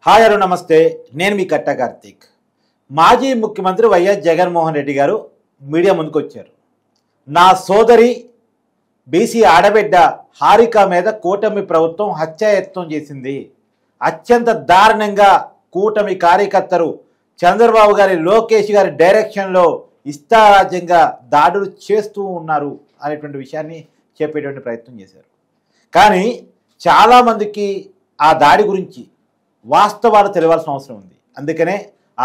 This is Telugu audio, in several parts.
హాయ్ హలో నమస్తే, నేను మీ కట్ట కార్తీక్. మాజీ ముఖ్యమంత్రి వైఎస్ జగన్మోహన్ రెడ్డి గారు మీడియా ముందుకు వచ్చారు. నా సోదరి బీసీ ఆడబిడ్డ హారిక మీద కూటమి ప్రభుత్వం హత్యాయత్నం చేసింది. అత్యంత దారుణంగా కూటమి కార్యకర్తలు చంద్రబాబు గారి, లోకేష్ గారి డైరెక్షన్లో ఇష్టారాజ్యంగా దాడులు చేస్తూ ఉన్నారు అనేటువంటి విషయాన్ని చెప్పేటువంటి ప్రయత్నం చేశారు. కానీ చాలామందికి ఆ దాడి గురించి వాస్తవాలు తెలియాల్సిన అవసరం ఉంది. అందుకనే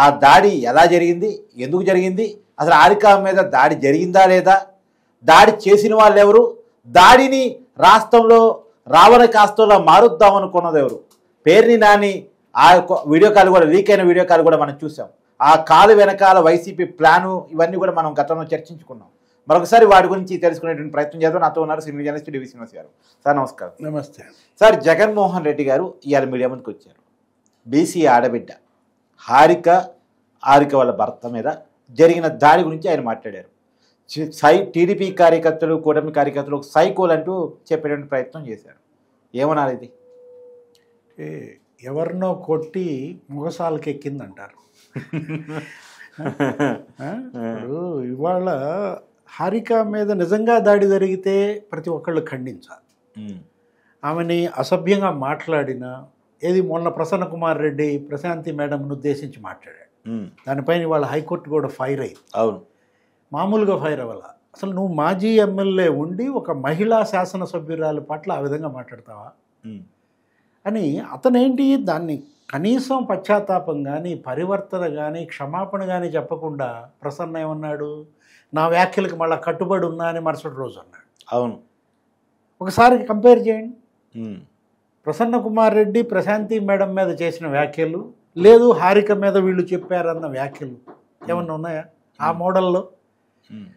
ఆ దాడి ఎలా జరిగింది, ఎందుకు జరిగింది, అసలు హారిక మీద దాడి జరిగిందా లేదా, దాడి చేసిన వాళ్ళు ఎవరు, దాడిని రాష్ట్రంలో రావణ కాస్తంలో మారుద్దామనుకున్నది ఎవరు, పేర్ని నాని ఆ యొక్క వీడియో కాల్ కూడా, లీక్ అయిన వీడియో కాల్ కూడా మనం చూసాం. ఆ కాలు వెనకాల వైసీపీ ప్లాను, ఇవన్నీ కూడా మనం గతంలో చర్చించుకున్నాం. మరొకసారి వాటి గురించి తెలుసుకునేటువంటి ప్రయత్నం చేద్దాం. నాతో ఉన్నారు సీనియర్ జర్నలిస్ట్ డివి శ్రీనివాస్ గారు. సార్ నమస్కారం. నమస్తే సార్, జగన్మోహన్ రెడ్డి గారు ఇవాళ మీడియా ముందుకు వచ్చారు. బీసీ ఆడబిడ్డ హారిక వాళ్ళ భర్త మీద జరిగిన దాడి గురించి ఆయన మాట్లాడారు. టీడీపీ కార్యకర్తలు, కూటమి కార్యకర్తలు సైకోలు అంటూ చెప్పేటువంటి ప్రయత్నం చేశారు. ఏమన్నారు ఇది? ఎవరినో కొట్టి మొగసాలకి ఎక్కిందంటారు. ఇప్పుడు ఇవాళ హారిక మీద నిజంగా దాడి జరిగితే ప్రతి ఒక్కళ్ళు ఖండించాలి. ఆమెని అసభ్యంగా మాట్లాడిన ఏది మొన్న ప్రసన్న కుమార్ రెడ్డి ప్రశాంతి మేడంను ఉద్దేశించి మాట్లాడాడు. దానిపైన ఇవాళ హైకోర్టు కూడా ఫైర్ అయింది. అవును, మామూలుగా ఫైర్ అవ్వాల. అసలు నువ్వు మాజీ ఎమ్మెల్యే ఉండి ఒక మహిళా శాసనసభ్యురాలి పట్ల ఆ విధంగా మాట్లాడతావా అని అతనేంటి దాన్ని కనీసం పశ్చాత్తాపం కానీ, పరివర్తన కానీ, క్షమాపణ కానీ చెప్పకుండా ప్రసన్న ఏమన్నాడు, నా వ్యాఖ్యలకు మళ్ళీ కట్టుబడి ఉన్నా అని మరుసటి రోజు అన్నాడు. అవును, ఒకసారి కంపేర్ చేయండి. ప్రసన్న కుమార్ రెడ్డి ప్రశాంతి మేడం మీద చేసిన వ్యాఖ్యలు, లేదు హారిక మీద వీళ్ళు చెప్పారన్న వ్యాఖ్యలు ఏమన్నా ఉన్నాయా ఆ మోడల్లో?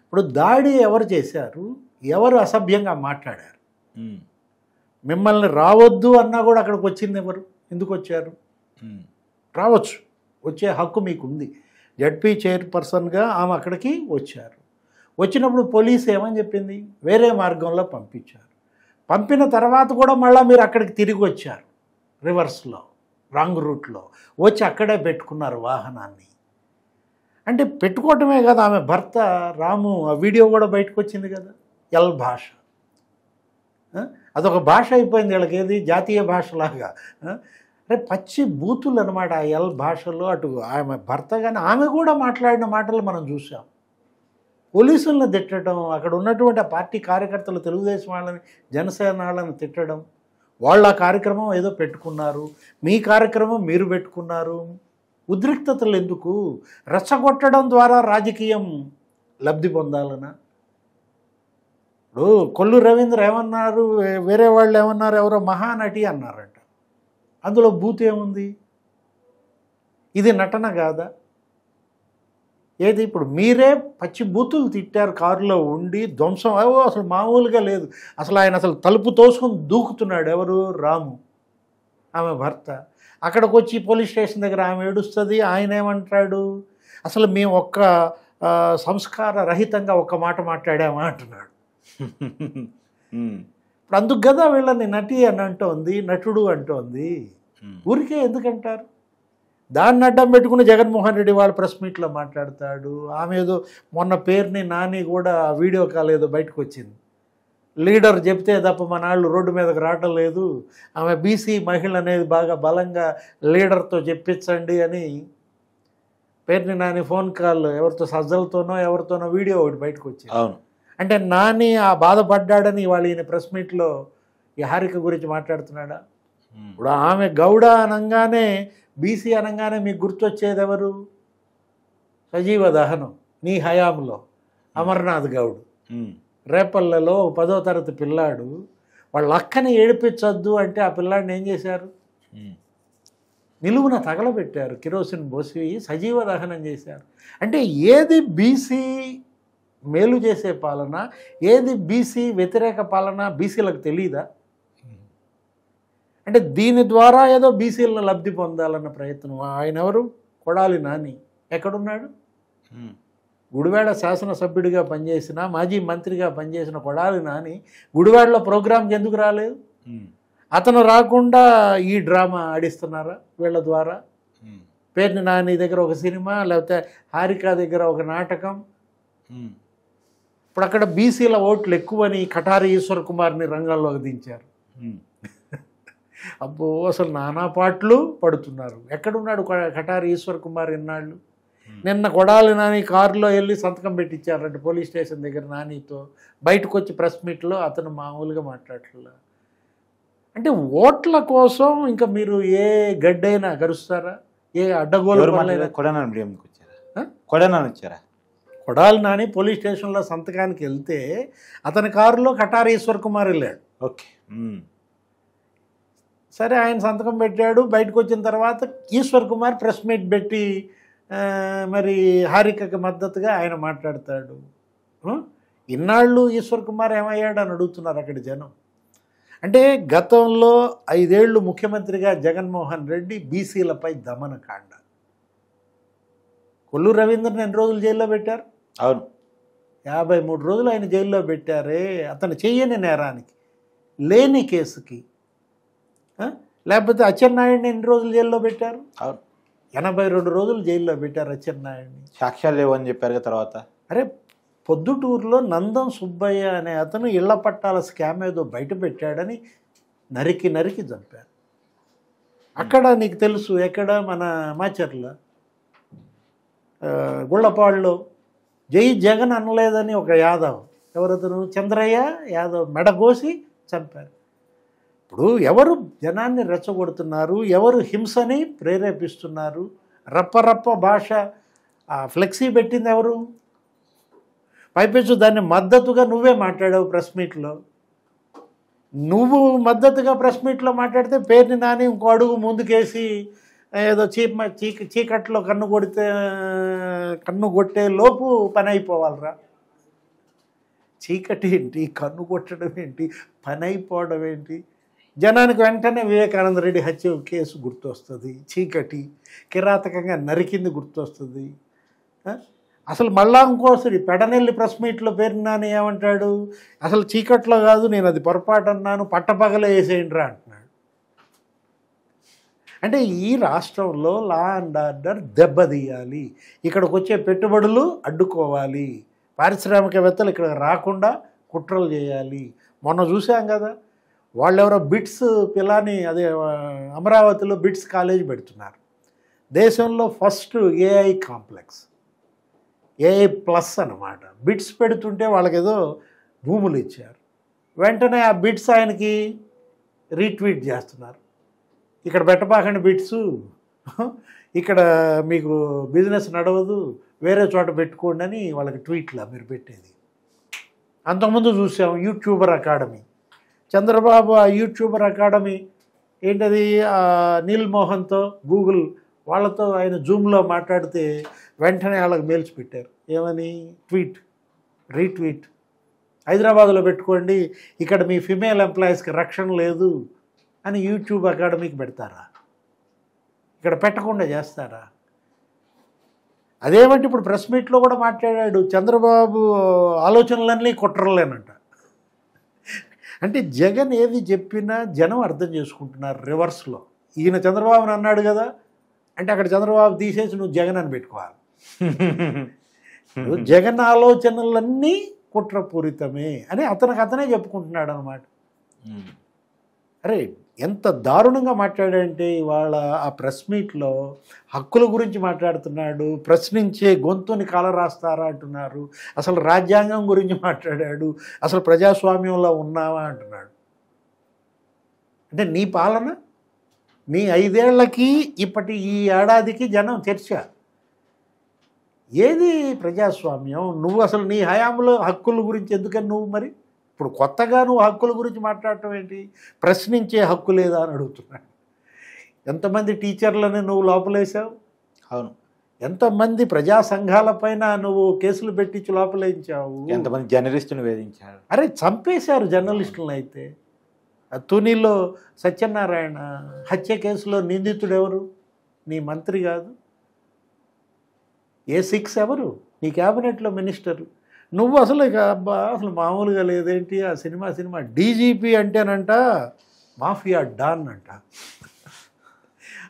ఇప్పుడు దాడి ఎవరు చేశారు, ఎవరు అసభ్యంగా మాట్లాడారు, మిమ్మల్ని రావద్దు అన్నా కూడా అక్కడికి వచ్చింది ఎవరు, ఎందుకు వచ్చారు? రావచ్చు, వచ్చే హక్కు మీకు ఉంది. జడ్పీ చైర్పర్సన్గా ఆమె అక్కడికి వచ్చారు. వచ్చినప్పుడు పోలీసు ఏమని చెప్పింది, వేరే మార్గంలో పంపించారు. పంపిన తర్వాత కూడా మళ్ళీ మీరు అక్కడికి తిరిగి వచ్చారు, రివర్స్లో రాంగ్ రూట్లో వచ్చి అక్కడే పెట్టుకున్నారు వాహనాన్ని. అంటే పెట్టుకోవటమే కదా, ఆమె భర్త రాము ఆ వీడియో కూడా బయటకు వచ్చింది కదా, ఎల్ భాష. అదొక భాష అయిపోయింది వీళ్ళకి, ఏది జాతీయ భాషలాగా. అంటే పచ్చి బూతులు అనమాట ఆ ఎల్ భాషలో. అటు ఆమె భర్త కానీ ఆమె కూడా మాట్లాడిన మాటలు మనం చూసాం. పోలీసులను తిట్టడం, అక్కడ ఉన్నటువంటి ఆ పార్టీ కార్యకర్తలు, తెలుగుదేశం వాళ్ళని, జనసేన వాళ్ళని తిట్టడం. వాళ్ళ కార్యక్రమం ఏదో పెట్టుకున్నారు, మీ కార్యక్రమం మీరు పెట్టుకున్నారు. ఉద్రిక్తతలు ఎందుకు? రెచ్చగొట్టడం ద్వారా రాజకీయం లబ్ధి పొందాలనా? ఇప్పుడు కొల్లు రవీంద్ర ఏమన్నారు, వేరే వాళ్ళు ఏమన్నారు, ఎవరో మహానటి అన్నారట. అందులో బూత్ ఏముంది? ఇది నటన కాదా? ఏది ఇప్పుడు మీరే పచ్చి బూతులు తిట్టారు కారులో ఉండి, ధ్వంసం అసలు మామూలుగా లేదు. అసలు ఆయన అసలు తలుపు తోసుకొని దూకుతున్నాడు. ఎవరు? రాము, ఆమె భర్త. అక్కడికి వచ్చి పోలీస్ స్టేషన్ దగ్గర ఆమె ఏడుస్తుంది. ఆయన ఏమంటాడు, అసలు మేము ఒక్క సంస్కార రహితంగా ఒక్క మాట మాట్లాడామా అంటున్నాడు. ఇప్పుడు అందుకు కదా వీళ్ళని నటి అని అంటోంది, నటుడు అంటోంది. ఊరికే ఎందుకంటారు? దాన్ని అడ్డం పెట్టుకుని జగన్మోహన్ రెడ్డి వాళ్ళ ప్రెస్ మీట్లో మాట్లాడతాడు. ఆమె ఏదో మొన్న పేరుని నాని కూడా వీడియో కాల్ ఏదో బయటకు వచ్చింది, లీడర్ చెప్తే తప్ప మన వాళ్ళు రోడ్డు మీదకి రావటం లేదు, ఆమె బీసీ మహిళ అనేది బాగా బలంగా లీడర్తో చెప్పించండి అని పేరుని నాని ఫోన్ కాల్ ఎవరితో సజ్జలతోనో ఎవరితోనో వీడియో ఒకటి బయటకు వచ్చింది. అవును. అంటే నాని ఆ బాధపడ్డాడని వాళ్ళు ఈయన ప్రెస్ మీట్లో ఈ హారిక గురించి మాట్లాడుతున్నాడా? ఇప్పుడు ఆమె గౌడ అనగానే, బీసీ అనగానే మీకు గుర్తొచ్చేది ఎవరు? సజీవ దహనం నీ హయాంలో అమర్నాథ్ గౌడ్. రేపల్లలో 10వ తరగతి పిల్లాడు వాళ్ళ అక్కని ఏడిపించొద్దు అంటే ఆ పిల్లాడిని ఏం చేశారు? నిలువున తగలబెట్టారు, కిరోసిన్ పోసి సజీవ దహనం చేశారు. అంటే ఏది బీసీ మేలు చేసే పాలన, ఏది బీసీ వ్యతిరేక పాలన బీసీలకు తెలియదా? అంటే దీని ద్వారా ఏదో బీసీలను లబ్ధి పొందాలన్న ప్రయత్నం. ఆయన ఎవరు? కొడాలి నాని. ఎక్కడున్నాడు? గుడివాడ శాసనసభ్యుడిగా పనిచేసిన, మాజీ మంత్రిగా పనిచేసిన కొడాలి నాని గుడివాడలో ప్రోగ్రాంకి ఎందుకు రాలేదు? అతను రాకుండా ఈ డ్రామా ఆడిస్తున్నారా వీళ్ళ ద్వారా? పేర్ని నాని దగ్గర ఒక సినిమా, లేకపోతే హారిక దగ్గర ఒక నాటకం. ఇప్పుడు అక్కడ బీసీల ఓట్లు ఎక్కువని కటారి ఈశ్వర్ కుమార్ని రంగంలోకి దించారు. అబ్బో అసలు నానా పాటలు పడుతున్నారు. ఎక్కడున్నాడు కటారి ఈశ్వర్ కుమార్ ఇన్నాళ్ళు? నిన్న కొడాలి నాని కారులో వెళ్ళి సంతకం పెట్టించారంటే పోలీస్ స్టేషన్ దగ్గర నానితో. బయటకు వచ్చి ప్రెస్ మీట్లో అతను మామూలుగా మాట్లాడట్లా. అంటే ఓట్ల కోసం ఇంకా మీరు ఏ గడ్డైనా గరుస్తారా? ఏ అడ్డగోలు కొడాలి నాని పోలీస్ స్టేషన్లో సంతకానికి వెళ్తే అతని కారులో కటారి ఈశ్వర్ కుమార్ వెళ్ళాడు. ఓకే, సరే ఆయన సంతకం పెట్టాడు. బయటకు వచ్చిన తర్వాత ఈశ్వర్ కుమార్ ప్రెస్ మీట్ పెట్టి మరి హారికకి మద్దతుగా ఆయన మాట్లాడతాడు. ఇన్నాళ్ళు ఈశ్వర్ కుమార్ ఏమయ్యాడు అని అడుగుతున్నారు అక్కడ జనం. అంటే గతంలో 5 ఏళ్ళు ముఖ్యమంత్రిగా జగన్మోహన్ రెడ్డి బీసీలపై దమనకాండ. కొల్లూరు రవీంద్రని ఎన్ని రోజులు జైల్లో పెట్టారు? అవును, 53 రోజులు ఆయన జైల్లో పెట్టారే. అతను చెయ్యని నేరానికి, లేని కేసుకి. లేకపోతే అచ్చెన్నాయుడిని ఎన్ని రోజులు జైల్లో పెట్టారు? అవును, 82 రోజులు జైల్లో పెట్టారు అచ్చెన్నాయుడిని. సాక్ష్యాలు లేవని చెప్పారు తర్వాత. అరే పొద్దుటూరులో నందం సుబ్బయ్య అనే అతను ఇళ్ల పట్టాల స్కామ్ ఏదో బయట పెట్టాడని నరికి నరికి చంపారు. అక్కడ నీకు తెలుసు ఎక్కడ మన మాచర్ల గుళ్ళపాడులో జై జగన్ అనలేదని ఒక యాదవ్, ఎవరతను చంద్రయ్య యాదవ్ మెడగోసి చంపారు. ఇప్పుడు ఎవరు జనాన్ని రెచ్చగొడుతున్నారు, ఎవరు హింసని ప్రేరేపిస్తున్నారు? రప్పరప్ప భాష ఫ్లెక్సీ పెట్టింది ఎవరు? పైపెచ్చు దాన్ని మద్దతుగా నువ్వే మాట్లాడావు ప్రెస్ మీట్లో. నువ్వు మద్దతుగా ప్రెస్ మీట్లో మాట్లాడితే పేర్ని నాని ఇంకో అడుగు ముందుకేసి ఏదో చీకట్లో కన్ను కొట్టే లోపు పని అయిపోవాలరా. చీకటి ఏంటి, కన్ను కొట్టడం ఏంటి, పని అయిపోవడం ఏంటి? జనానికి వెంటనే వివేకానంద రెడ్డి హత్య కేసు గుర్తొస్తుంది, చీకటి కిరాతకంగా నరికింది గుర్తొస్తుంది. అసలు మళ్ళా ఇంకోసరి పెడనెల్లి ప్రెస్ మీట్లో పేర్ని నాని ఏమంటాడు? అసలు చీకట్లో కాదు, నేను అది పొరపాటు అన్నాను, పట్టపగలే వేసేయండిరా అంటున్నాడు. అంటే ఈ రాష్ట్రంలో లా అండ్ ఆర్డర్ దెబ్బతీయాలి, ఇక్కడికి వచ్చే పెట్టుబడులు అడ్డుకోవాలి, పారిశ్రామికవేత్తలు ఇక్కడ రాకుండా కుట్రలు చేయాలి. మొన్న చూసాం కదా, వాళ్ళెవరో బిట్స్ పిల్లని అదే అమరావతిలో బిట్స్ కాలేజ్ పెడుతున్నారు. దేశంలో first AI complex, AI plus అన్నమాట. బిట్స్ పెడుతుంటే వాళ్ళకేదో భూములు ఇచ్చారు. వెంటనే ఆ బిట్స్ ఆయనకి రీట్వీట్ చేస్తున్నారు. ఇక్కడ పెట్టబాకండి బిట్స్, ఇక్కడ మీకు బిజినెస్ నడవదు, వేరే చోట పెట్టుకోండి అని వాళ్ళకి ట్వీట్లా మీరు పెట్టేది. అంతకుముందు చూసాం యూట్యూబర్ అకాడమీ. చంద్రబాబు ఆ యూట్యూబర్ అకాడమీ ఏంటది, నీల్ మోహన్తో గూగుల్ వాళ్ళతో ఆయన జూమ్లో మాట్లాడితే వెంటనే వాళ్ళకి మెయిల్స్ పెట్టారు. ఏమని? Tweet, retweet. హైదరాబాద్లో పెట్టుకోండి, ఇక్కడ మీ ఫిమేల్ ఎంప్లాయీస్కి రక్షణ లేదు అని యూట్యూబ్ అకాడమీకి పెడతారా? ఇక్కడ పెట్టకుండా చేస్తారా? అదేమంటే ఇప్పుడు ప్రెస్ మీట్లో కూడా మాట్లాడాడు, చంద్రబాబు ఆలోచనలన్నీ కుట్రలేనంట. అంటే జగన్ ఏది చెప్పినా జనం అర్థం చేసుకుంటున్నారు రివర్స్లో. ఈయన చంద్రబాబుని అన్నాడు కదా అంటే అక్కడ చంద్రబాబు తీసేసి నువ్వు జగన్ అని పెట్టుకోవాలి. జగన్ ఆలోచనలన్నీ కుట్రపూరితమే అని అతనే చెప్పుకుంటున్నాడు అనమాట. అరే ఎంత దారుణంగా మాట్లాడంటే ఇవాళ ఆ ప్రెస్ మీట్లో హక్కుల గురించి మాట్లాడుతున్నాడు, ప్రశ్నించే గొంతుని కాలరాస్తారా అంటున్నారు, అసలు రాజ్యాంగం గురించి మాట్లాడాడు, అసలు ప్రజాస్వామ్యంలో ఉన్నావా అంటున్నాడు. అంటే నీ పాలన, నీ 5 ఏళ్లకి ఇప్పటి ఈ ఏడాదికి జనం చర్చ ఏది ప్రజాస్వామ్యం? నువ్వు అసలు నీ హయాంలో హక్కుల గురించి ఎందుకని నువ్వు మరి ఇప్పుడు కొత్తగా నువ్వు హక్కుల గురించి మాట్లాడటం ఏంటి? ప్రశ్నించే హక్కు లేదా అని అడుగుతున్నాడు. ఎంతమంది టీచర్లని నువ్వు లోపలేసావు? అవును. ఎంతమంది ప్రజా సంఘాలపైన నువ్వు కేసులు పెట్టించి లోపలేయించావు? ఎంతమంది జర్నలిస్టులు వేధించారు? అరే చంపేశారు జర్నలిస్టులను. అయితే తునిలో సత్యనారాయణ హత్య కేసులో నిందితుడు ఎవరు? నీ మంత్రి కాదు. A6 ఎవరు? నీ క్యాబినెట్లో మినిస్టరు. నువ్వు అసలు అసలు మామూలుగా లేదేంటి ఆ సినిమా. డీజీపీ అంటేనంట మాఫియా డాన్ అంట.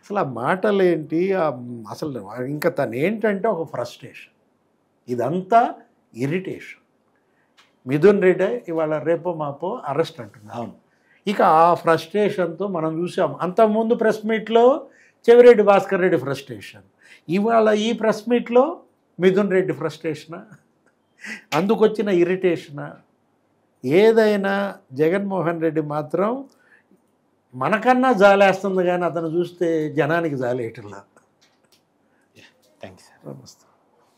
అసలు ఆ మాటలేంటి, అసలు ఇంకా తను ఏంటంటే ఒక ఫ్రస్ట్రేషన్, ఇదంతా ఇరిటేషన్. మిథున్ రెడ్డి ఇవాళ రేపో మాపో అరెస్ట్ అంటున్నారు. అవును. ఇక ఆ ఫ్రస్ట్రేషన్తో మనం చూసాం. అంతకుముందు ప్రెస్ మీట్లో చెవిరెడ్డి భాస్కర్ రెడ్డి ఫ్రస్ట్రేషన్, ఇవాళ ఈ ప్రెస్ మీట్లో మిథున్ రెడ్డి ఫ్రస్ట్రేషనా, అందుకొచ్చిన ఇరిటేషనా? ఏదైనా జగన్మోహన్ రెడ్డి మాత్రం మనకన్నా జాలేస్తుంది, కానీ అతను చూస్తే జనానికి జాలేయటంలా. Thank you sir. నమస్తే.